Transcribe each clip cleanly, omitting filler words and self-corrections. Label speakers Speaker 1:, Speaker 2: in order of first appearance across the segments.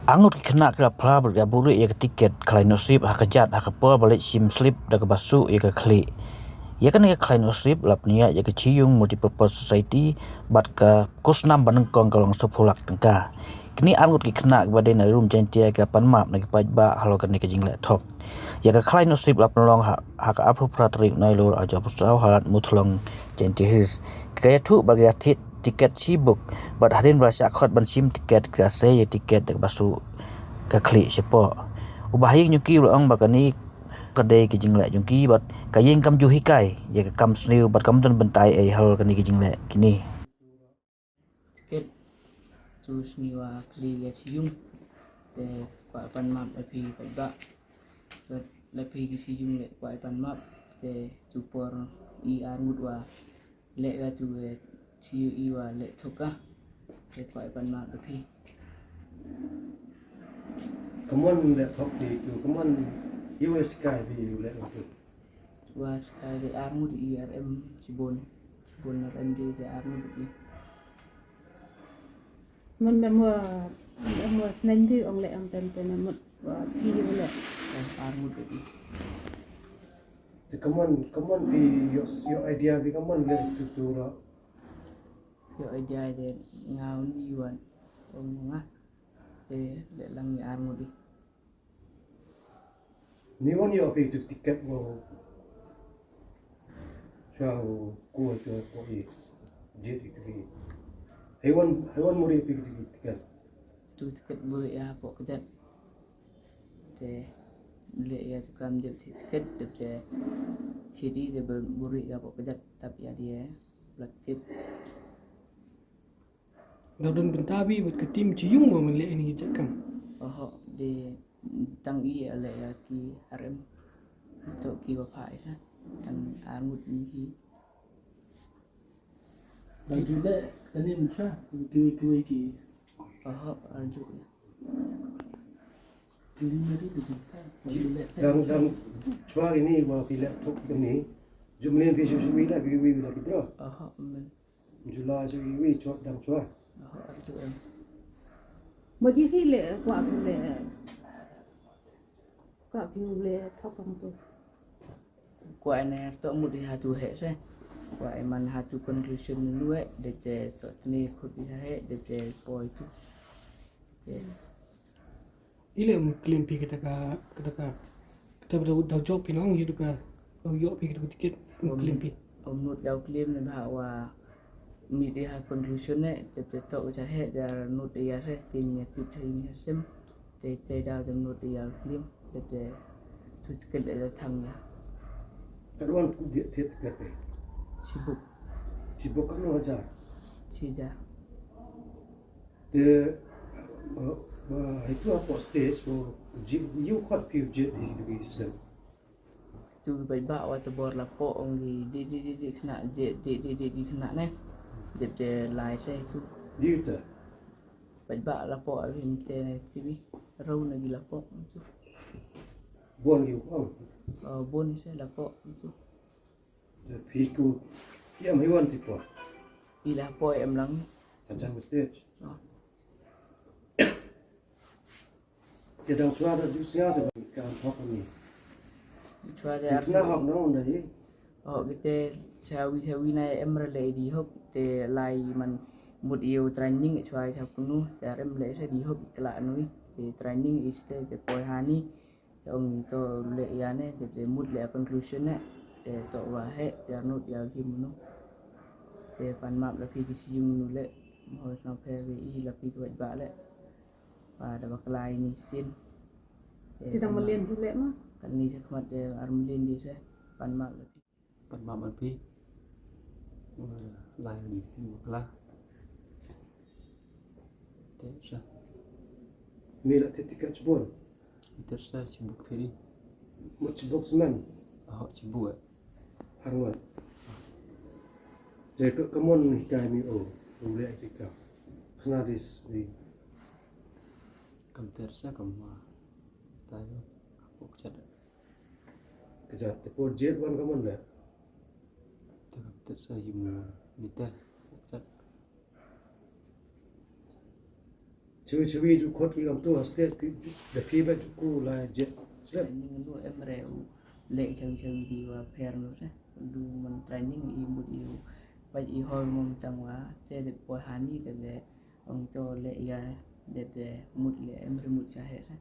Speaker 1: Angut kena kira pra bergabur ya tiket klien nasib hakajat hakapol balik sim slip daga basu ya kli. Ya kan ya klien nasib lapnia ya ciung multipurpose society bat ka kusnam banengkong kalong sepulak tengka. Kini angut kena kepada na room jantia ke pan map na ba halo kan ke jing laptop. Ya ka klien nasib lap nolong hak apro pratrik nailor aja pusau halat mutlong jantia his. Kaya tu bagi atit tiket sibuk bat hadin berasa akot ban sim tiket kerasa ya tiket dak basu ka klik sepo ubahing nyuki ulang bakani kadai ke jingle nyuki bat kayeng kam ju hikai ya kam sniu bat kam dan bentai ai hal kani ke jingle kini
Speaker 2: tiket tu sniwa kli ya siyung te kwa pan map api ba bat lapi ki siyung le kwa pan map te super I armut wa le ga tu siu I wa le thoka te kwa pan map api
Speaker 3: Kaman laptop di tu, kaman US Sky di laptop tu.
Speaker 2: wa sky de armut IRM sibon RMD de armut I
Speaker 4: Mình mua nên đi ông lại ông chân chân một đi lại
Speaker 2: armut I
Speaker 3: Te kaman di your idea di kaman le tu ra.
Speaker 2: yo idea de ngau ni yuan ông nga te le lang I armut I
Speaker 3: Ni wan yo api tu tiket mo. Chao ko ko I jet itu. Hewan muri api tiket.
Speaker 2: tu tiket buri ya po kedat te le ya tu kam de tiket de te ciri de buri ya po kedat tapi ya dia platip
Speaker 5: Daun bentabi buat ke tim cium mau melihat ini cakap.
Speaker 2: oh de tang I le ya ki RM untuk ki wa pai ha tang armut ni
Speaker 5: Dan juga tadi macam kue ki.
Speaker 2: oh arju ya
Speaker 5: Kiri mari tu kita.
Speaker 3: Dan cua ini wa api laptop ini. Jumlah visu suwi la wi la kidra.
Speaker 2: oh men
Speaker 3: Jula suwi wi cua dang cua.
Speaker 2: oh arju em
Speaker 4: một đi khi lệ quả phiêu lệ thóc bằng tôi
Speaker 2: kwa ne to mu di hatu he se kwa man hatu conclusion nu he de te to ni khut di he de te poi tu
Speaker 5: Ile klaim pi kita berdaud job pinang gitu ka. Yo pi kita tiket klaim pi.
Speaker 2: om nut dau claim ne ba wa mi di ha conclusion ne te te to cha he da nut ya se tin ne tu tin sem te da de nut ya claim de te tu kel da thang ya
Speaker 3: Kaduan dia tiket pe.
Speaker 2: sibuk
Speaker 3: Sibuk kan aja.
Speaker 2: sija
Speaker 3: The itu apa stage so you quite few jet di sem.
Speaker 2: tu bai ba wa te bor la po ong di kena di kena ne de te lai se tu
Speaker 3: Dia tu.
Speaker 2: bai ba la po rim te ne tibi rau na gi la po tu
Speaker 3: Buon you kong.
Speaker 2: bon se la po tu
Speaker 3: The piku. Ya hewan tipe.
Speaker 2: pi la po em lang
Speaker 3: Macam stage.
Speaker 2: oh.
Speaker 3: Dia dah suara jusnya tu kan hok ni.
Speaker 2: chua de
Speaker 3: Kena hok nong dah.
Speaker 2: oh kite chawi na em ra le di hok te lai man mut yêu training chua cha kunu te em le se di hok kala nui te training is te poi hani te ong to le ya ne te mut le conclusion ne te to wa he te nut ya him nu te pan map la pi ki siung nu le ho na pe I la pi ko ba le và đã bạc lai ni sin
Speaker 4: thì đang mà liền thu lệ mà
Speaker 2: kan ni se kmat de armlin di se pan map la pi
Speaker 6: Pan maman pi lain di tu lah. Tersa,
Speaker 3: Mila tiket sebon.
Speaker 6: tersa sibuk tadi.
Speaker 3: Macam box man.
Speaker 6: Ahok sibuk.
Speaker 3: Arwan. Jadi kemon hikai mi o. Boleh kita. Kena dis di.
Speaker 6: Kam tersa kam tayo. Apok chat.
Speaker 3: Kejap. Tepo jet wan kemon dah.
Speaker 6: Kam tersa himu nitel. Apok chat.
Speaker 3: Cewek-cewek tu kot ikam tu state the people tu ku lah jet slap.
Speaker 2: training lu emre le chawi di wa per lu se du man training i mut i ba i hol mom changwa che de poi hani de ong to le ya de mut le emre mut cha he se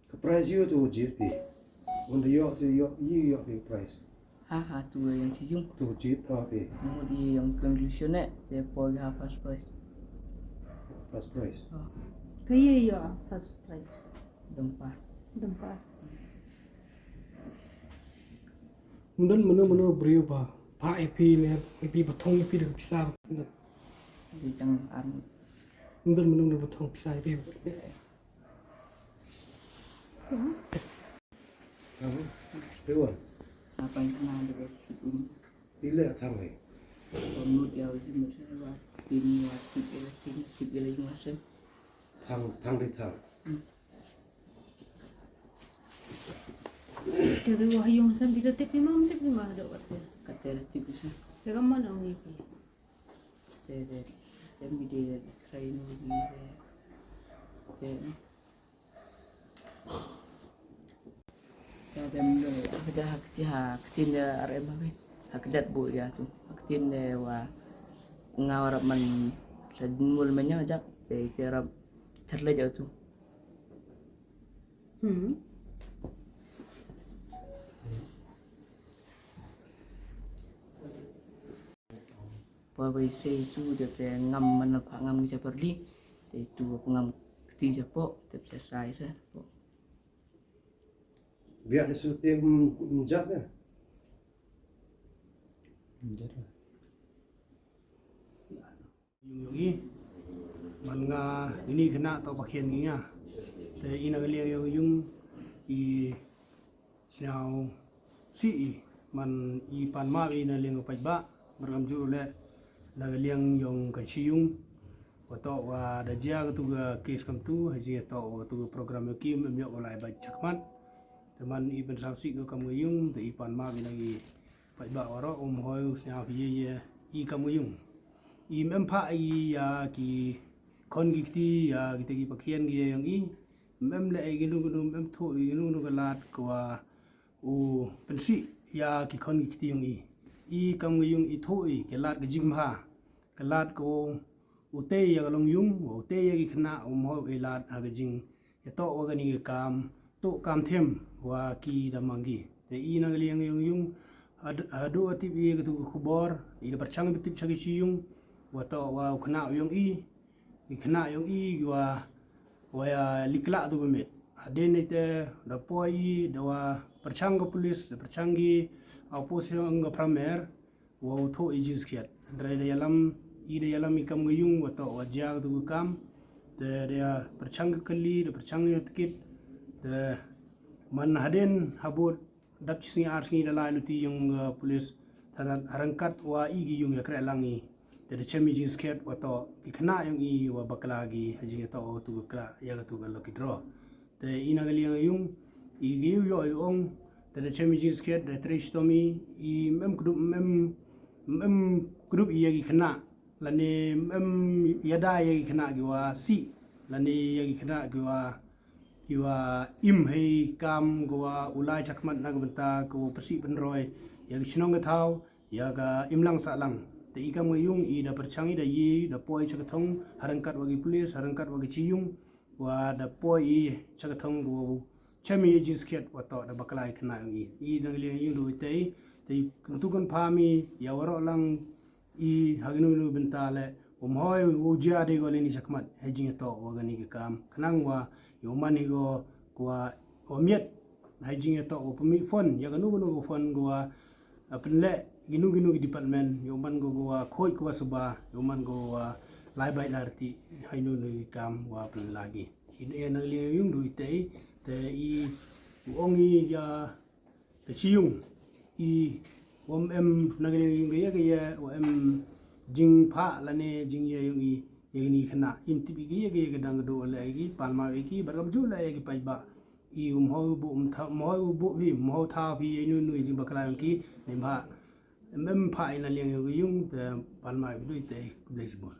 Speaker 3: Ke price you tu jet pi. Untuk yo tu yo pi price.
Speaker 2: ha tu yang sijung
Speaker 3: Tu jet pi
Speaker 2: mut i yang conclusion de poi ha first price
Speaker 3: first price.
Speaker 4: Kaya yo first prize.
Speaker 2: dempar
Speaker 4: Dempar.
Speaker 5: Mungkin mana beri apa? Pak epi ni, epi batong epi dah pisah.
Speaker 2: di chang an
Speaker 5: Mungkin mana batong pisah epi.
Speaker 3: Dewan.
Speaker 2: apa yang kena de syuting
Speaker 3: Ile thang ni.
Speaker 2: mut ya si mut se wa tin wa tik ele mas se
Speaker 3: Thang di thang.
Speaker 4: Jadi wah yung sambil itu tapi mam tapi mah ada waktu.
Speaker 2: kater tik se
Speaker 4: Jadi mana orang ini?
Speaker 2: de mi de train de ya dem lo kerja hak tin ya RM apa hak jat bu ya tu hak tin wa ngawar man sadmul menyo jak te terap terle jauh tu Bawa isi itu dia ngam mana pak ngam bisa pergi, itu pengam ketiga po, tapi selesai sah po.
Speaker 3: Biar dia suruh tiap menjat ya.
Speaker 6: Menjadi.
Speaker 5: Yung man nga ini kena atau pakaian niya. Te ina galia yung i siaw si man i pan ma ina liang pa ba maram ju le na liang yung kachiyung wato wa da jia tu ga case kam tu haji to tu program ki memyo olai ba chakman teman i ben saw si ga kam yung te i pan ma ina i pa ba oro hoy siaw hi i kam yung i mempa i ya ki kon gikti ya kita ki pakaian gi yang i mem le gi nu mem tho gi nu galat kwa u pensi ya ki kon gikti yang i kam gi yung i tho i galat gi jingha galat ko u te ya long yung u te ya gi khna mo i lat ha gi jing ya to wa ga ni kam to kam them wa ki da mangi te i na gi yang yung adu atip i ga tu khubor i da parchang bitip chagi chi yung wato wa khna yung i khna yung i wa ya likla tu bemit aden ite da poi da wa perchang go polis da perchang gi opposition go pramer wa tho i jis khiat dra da yalam i da yalam i kam yung wato wa ja tu kam da perchang kali da perchang yotkit da man haden habot dap singi arsingi da la luti yung polis tanan harangkat wa i gi yung ya kra langi dari chemi jeans ket wato ikna yung i wa baklagi haji to tu kla ya tu ga loki draw te ina gali yung i gi yo yung dari chemi jeans ket da tristomi i mem group i yagi kna lani mem yada yagi kna gi wa si lani yagi kna gi wa im hei kam go wa ulai chakmat nagbenta ko pasi penroy yagi chinong ga thau yaga imlang sa lang te ika mo yung i da perchangi da yi da poi chakathong harangkat wagi police harangkat wagi chiyung wa da poi i chakathong go chemi jisket wato da baklai khna i da li yung do te kutukan phami ya waro lang i haginu nu bentale umhoy uja de go leni chakmat hejing to wagani ke kam khnang wa yomani go kwa omiet hejing to opmi phone ya ganu go phone go penle ginu di department yoman go khoi ko suba yoman go lai bai larti hainu ni kam wa plan lagi ine na li yung du te i ongi ya te siung i om em na li yung ya wa em jing pha la ne jing ye yung i ye ni khna in ti bi ye ga dang do la gi palma gi bargam ju la gi pai ba i ho bu tha mo bu vi mo tha vi nu nu jing bakla ki ne ba mem pa ina liang yung te palma bi du te blesbon